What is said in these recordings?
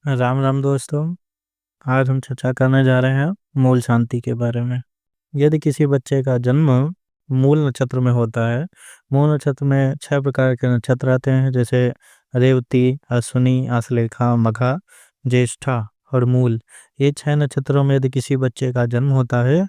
राम राम दोस्तों। आज हम चर्चा करने जा रहे हैं मूल शांति के बारे में। यदि किसी बच्चे का जन्म मूल नक्षत्र में होता है, मूल नक्षत्र में 6 प्रकार के नक्षत्र आते हैं, जैसे रेवती, अश्विनी, आश्लेषा, मघा, ज्येष्ठा और मूल। ये 6 नक्षत्रों में यदि किसी बच्चे का जन्म होता है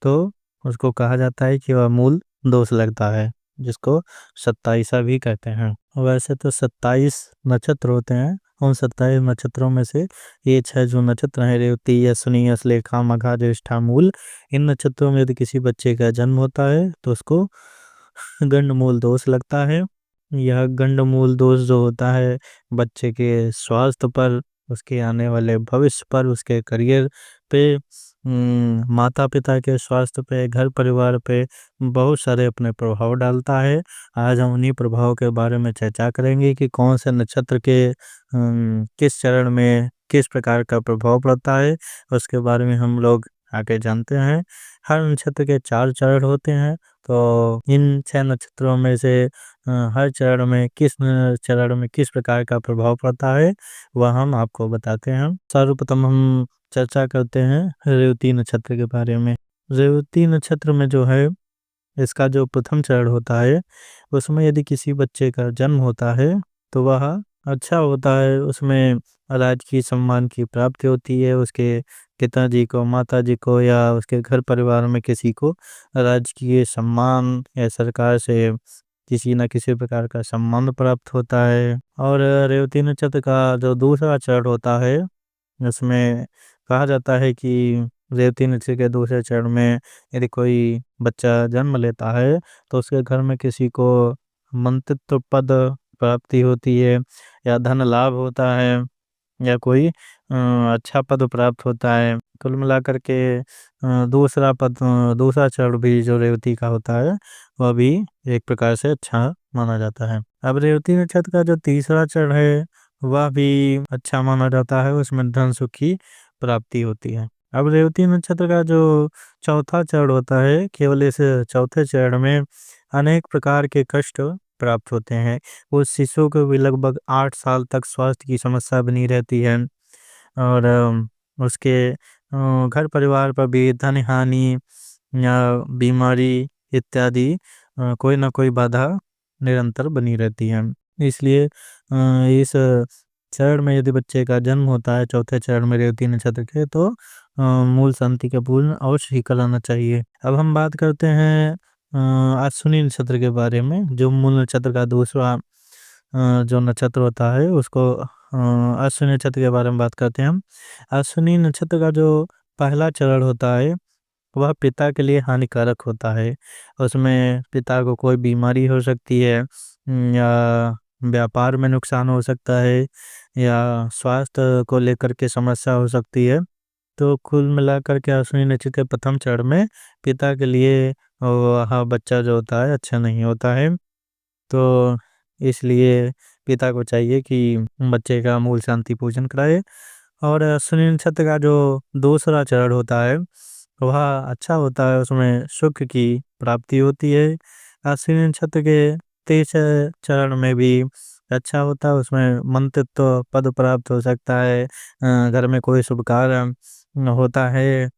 तो उसको कहा जाता है कि वह मूल दोष लगता है, जिसको 27 भी कहते हैं। वैसे तो 27 नक्षत्र होते हैं। उन 27 नक्षत्रों में से ये 6 जो नक्षत्र हैं, रेवती, अश्विनी, आश्लेषा, मघा, ज्येष्ठा, मूल, इन नक्षत्रों में यदि किसी बच्चे का जन्म होता है तो उसको गंडमूल दोष लगता है। यह गंडमूल दोष जो होता है बच्चे के स्वास्थ्य पर, उसके आने वाले भविष्य पर, उसके करियर पे, माता पिता के स्वास्थ्य पे, घर परिवार पे बहुत सारे अपने प्रभाव डालता है। आज हम उन्हीं प्रभाव के बारे में चर्चा करेंगे कि कौन से नक्षत्र के किस चरण में किस प्रकार का प्रभाव पड़ता है, उसके बारे में हम लोग आगे जानते हैं। हर नक्षत्र के 4 चरण होते हैं, तो इन 6 नक्षत्रों में से हर चरण में किस प्रकार का प्रभाव पड़ता है वह हम आपको बताते हैं। सर्वप्रथम हम चर्चा करते हैं रेवती नक्षत्र के बारे में। रेवती नक्षत्र में जो है, इसका जो प्रथम चरण होता है उसमें यदि किसी बच्चे का जन्म होता है तो वह अच्छा होता है। उसमें राजकीय सम्मान की प्राप्ति होती है। उसके पिताजी को, माताजी को या उसके घर परिवार में किसी को राजकीय सम्मान या सरकार से किसी न किसी प्रकार का सम्मान प्राप्त होता है। और रेवती नक्षत्र का जो दूसरा चरण होता है उसमें कहा जाता है कि रेवती नक्षत्र के दूसरे चरण में यदि कोई बच्चा जन्म लेता है तो उसके घर में किसी को मंत्रित्व पद प्राप्ति होती है, या धन लाभ होता है, या कोई अच्छा पद प्राप्त होता है। कुल मिलाकर के दूसरा चरण भी जो रेवती का होता है वह भी एक प्रकार से अच्छा माना जाता है। अब रेवती नक्षत्र का जो तीसरा चरण है वह भी अच्छा माना जाता है, उसमें धन सुख की प्राप्ति होती है। अब रेवती नक्षत्र का जो चौथा चरण होता है, केवल इस चौथे चरण में अनेक प्रकार के कष्ट प्राप्त होते हैं। उस शिशु को भी लगभग 8 साल तक स्वास्थ्य की समस्या बनी रहती है, और उसके घर परिवार पर भी धन हानि या बीमारी इत्यादि कोई ना कोई बाधा निरंतर बनी रहती है। इसलिए इस चरण में यदि बच्चे का जन्म होता है, चौथे चरण में रेवती नक्षत्र के, तो मूल शांति का पूर्ण अवश्य ही कराना चाहिए। अब हम बात करते हैं अश्विनी नक्षत्र के बारे में, जो मूल नक्षत्र का दूसरा जो नक्षत्र होता है उसको अश्विनी नक्षत्र के बारे में बात करते हैं हम। अश्विनी नक्षत्र का जो पहला चरण होता है वह पिता के लिए हानिकारक होता है। उसमें पिता को कोई बीमारी हो सकती है, या व्यापार में नुकसान हो सकता है, या स्वास्थ्य को लेकर के समस्या हो सकती है। तो कुल मिलाकर के अश्विनी नक्षत्र के प्रथम चरण में पिता के लिए वह बच्चा जो होता है अच्छा नहीं होता है। तो इसलिए पिता को चाहिए कि बच्चे का मूल शांति पूजन कराए। और अश्विनी नक्षत्र का जो दूसरा चरण होता है वह अच्छा होता है, उसमें सुख की प्राप्ति होती है। अश्विनी नक्षत्र के तीसरे चरण में भी अच्छा होता है, उसमें मंत्रित्व पद प्राप्त हो सकता है, घर में कोई शुभ कार्य होता है,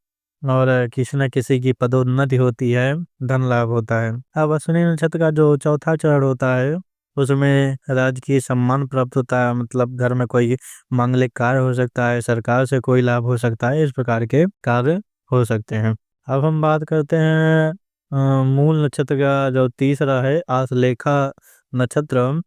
और किसी न किसी की पदोन्नति होती है, धन लाभ होता है। अब अश्विनी नक्षत्र का जो चौथा चरण होता है उसमें राजकीय सम्मान प्राप्त होता है, मतलब घर में कोई मांगलिक कार्य हो सकता है, सरकार से कोई लाभ हो सकता है, इस प्रकार के कार्य हो सकते हैं। अब हम बात करते हैं मूल नक्षत्र का जो तीसरा है आश्लेषा नक्षत्र।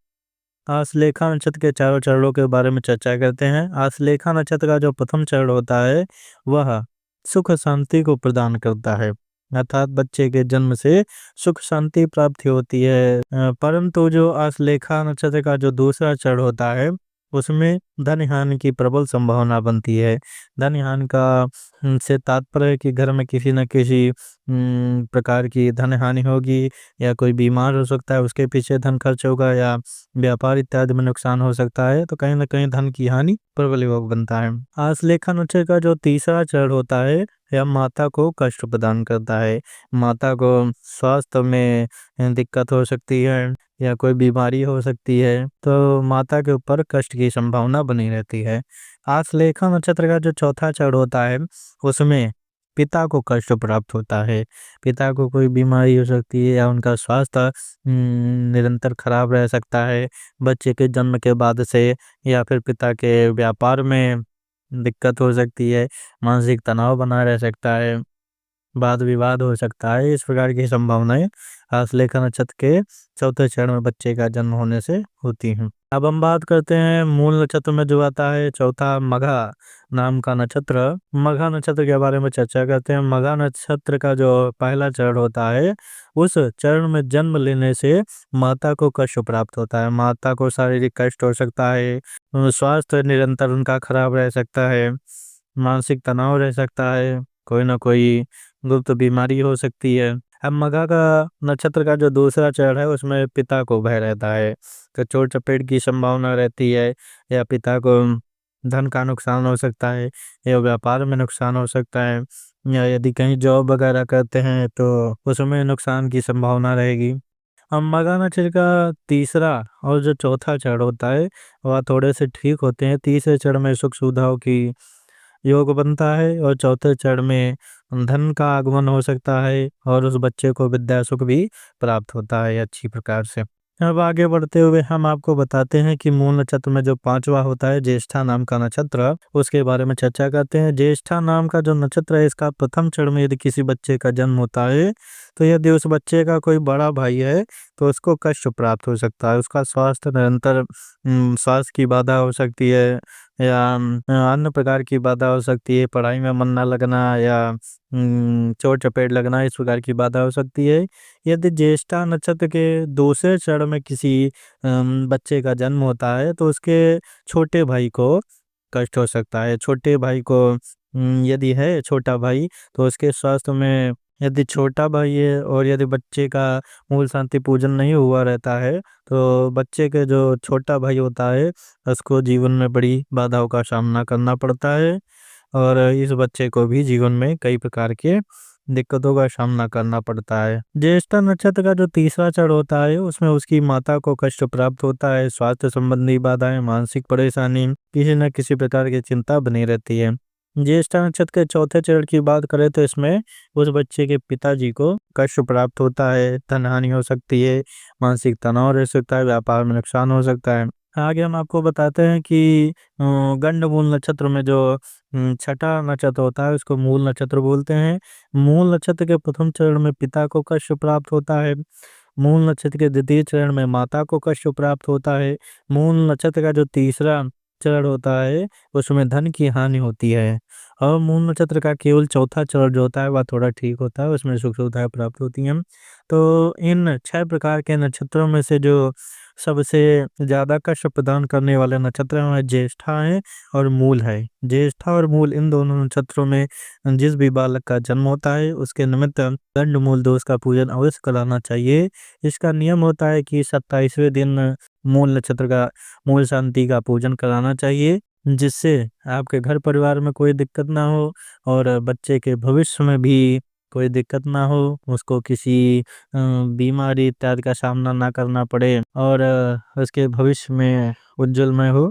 आश्लेषा नक्षत्र के चारों चरणों के बारे में चर्चा करते हैं। आश्लेषा नक्षत्र का जो प्रथम चरण होता है वह सुख शांति को प्रदान करता है, अर्थात बच्चे के जन्म से सुख शांति प्राप्ति होती है। परंतु जो आश्लेषा नक्षत्र का जो दूसरा चरण होता है उसमें धन हानि की प्रबल संभावना बनती है। धन हानि का से तात्पर्य है कि घर में किसी न किसी प्रकार की धन हानि होगी, या कोई बीमार हो सकता है उसके पीछे धन खर्च होगा, या व्यापार इत्यादि में नुकसान हो सकता है, तो कहीं ना कहीं धन की हानि प्रबल योग बनता है। आश्लेषा नक्षत्र का जो तीसरा चरण होता है यह माता को कष्ट प्रदान करता है। माता को स्वास्थ्य में दिक्कत हो सकती है, या कोई बीमारी हो सकती है, तो माता के ऊपर कष्ट की संभावना बनी रहती है। आश्लेषा नक्षत्र का जो चौथा चरण होता है, उसमें पिता को कष्ट प्राप्त होता है। पिता को कोई बीमारी हो सकती है या उनका स्वास्थ्य निरंतर खराब रह सकता है बच्चे के जन्म के बाद से, या फिर पिता के व्यापार में दिक्कत हो सकती है, मानसिक तनाव बना रह सकता है, वाद विवाद हो सकता है। इस प्रकार की संभावनाएं आश्लेषा नक्षत्र के चौथे चरण में बच्चे का जन्म होने से होती हैं। अब हम बात करते हैं मूल नक्षत्र में जो आता है चौथा, मघा नाम का नक्षत्र। मघा नक्षत्र के बारे में चर्चा करते हैं। मघा नक्षत्र का जो पहला चरण होता है, उस चरण में जन्म लेने से माता को कष्ट प्राप्त होता है। माता को शारीरिक कष्ट हो सकता है, स्वास्थ्य निरंतर उनका खराब रह सकता है, मानसिक तनाव रह सकता है, कोई ना कोई गुप्त बीमारी हो सकती है। अब मघा का नक्षत्र का जो दूसरा चरण है, उसमें पिता को भय रहता है, तो चोट चपेट की संभावना रहती है, या पिता को धन का नुकसान हो सकता है, या व्यापार में नुकसान हो सकता है, या यदि कहीं जॉब वगैरह करते हैं तो उसमें नुकसान की संभावना रहेगी। अब मघा नक्षत्र का तीसरा और जो चौथा चरण होता है, वह थोड़े से ठीक होते हैं। तीसरे चरण में सुख सुविधाओं की योग बनता है, और चौथे चरण में धन का आगमन हो सकता है, और उस बच्चे को विद्या सुख भी प्राप्त होता है अच्छी प्रकार से। अब आगे बढ़ते हुए हम आपको बताते हैं कि मूल नक्षत्र में जो पांचवा होता है, ज्येष्ठा नाम का नक्षत्र, उसके बारे में चर्चा करते हैं। ज्येष्ठा नाम का जो नक्षत्र है, इसका प्रथम चरण में यदि किसी बच्चे का जन्म होता है, तो यदि उस बच्चे का कोई बड़ा भाई है तो उसको कष्ट प्राप्त हो सकता है। उसका स्वास्थ्य निरंतर स्वास्थ्य की बाधा हो सकती है, या अन्य प्रकार की बाधा हो सकती है, पढ़ाई में मन ना लगना, या चोट चपेट लगना, इस प्रकार की बाधा हो सकती है। यदि ज्येष्ठा नक्षत्र के दूसरे चरण में किसी बच्चे का जन्म होता है, तो उसके छोटे भाई को कष्ट हो सकता है। छोटे भाई को यदि है छोटा भाई, तो उसके स्वास्थ्य में, यदि छोटा भाई है और यदि बच्चे का मूल शांति पूजन नहीं हुआ रहता है, तो बच्चे के जो छोटा भाई होता है, उसको जीवन में बड़ी बाधाओं का सामना करना पड़ता है, और इस बच्चे को भी जीवन में कई प्रकार के दिक्कतों का सामना करना पड़ता है। ज्येष्ठा नक्षत्र का जो तीसरा चरण होता है, उसमें उसकी माता को कष्ट प्राप्त होता है। स्वास्थ्य संबंधी बाधाएं, मानसिक परेशानी, किसी न किसी प्रकार की चिंता बनी रहती है। ज्येष्ठा नक्षत्र के चौथे चरण की बात करें तो इसमें उस बच्चे के पिताजी को कष्ट प्राप्त होता है, धन हानि हो सकती है, मानसिक तनाव रह सकता है, व्यापार में नुकसान हो सकता है। आगे हम आपको बताते हैं कि गंडमूल नक्षत्र में जो छठा नक्षत्र होता है, उसको मूल नक्षत्र बोलते हैं। मूल नक्षत्र के प्रथम चरण में पिता को कष्ट प्राप्त होता है। मूल नक्षत्र के द्वितीय चरण में माता को कष्ट प्राप्त होता है। मूल नक्षत्र का जो तीसरा चरण होता है, उसमें धन की हानि होती है। और मूल नक्षत्र का केवल चौथा चरण जो होता है, वह थोड़ा ठीक होता है, उसमें सुख सुविधाएं प्राप्त होती हैं। तो इन 6 प्रकार के नक्षत्रों में से जो सबसे ज़्यादा कष्ट प्रदान करने वाले नक्षत्र हैं, ज्येष्ठा है और मूल है। ज्येष्ठा और मूल, इन दोनों नक्षत्रों में जिस भी बालक का जन्म होता है, उसके निमित्त गंड मूल दोष का पूजन अवश्य कराना चाहिए। इसका नियम होता है कि 27वें दिन मूल नक्षत्र का मूल शांति का पूजन कराना चाहिए, जिससे आपके घर परिवार में कोई दिक्कत ना हो, और बच्चे के भविष्य में भी कोई दिक्कत ना हो, उसको किसी बीमारी इत्यादि का सामना ना करना पड़े, और उसके भविष्य में उज्जवलमय हो।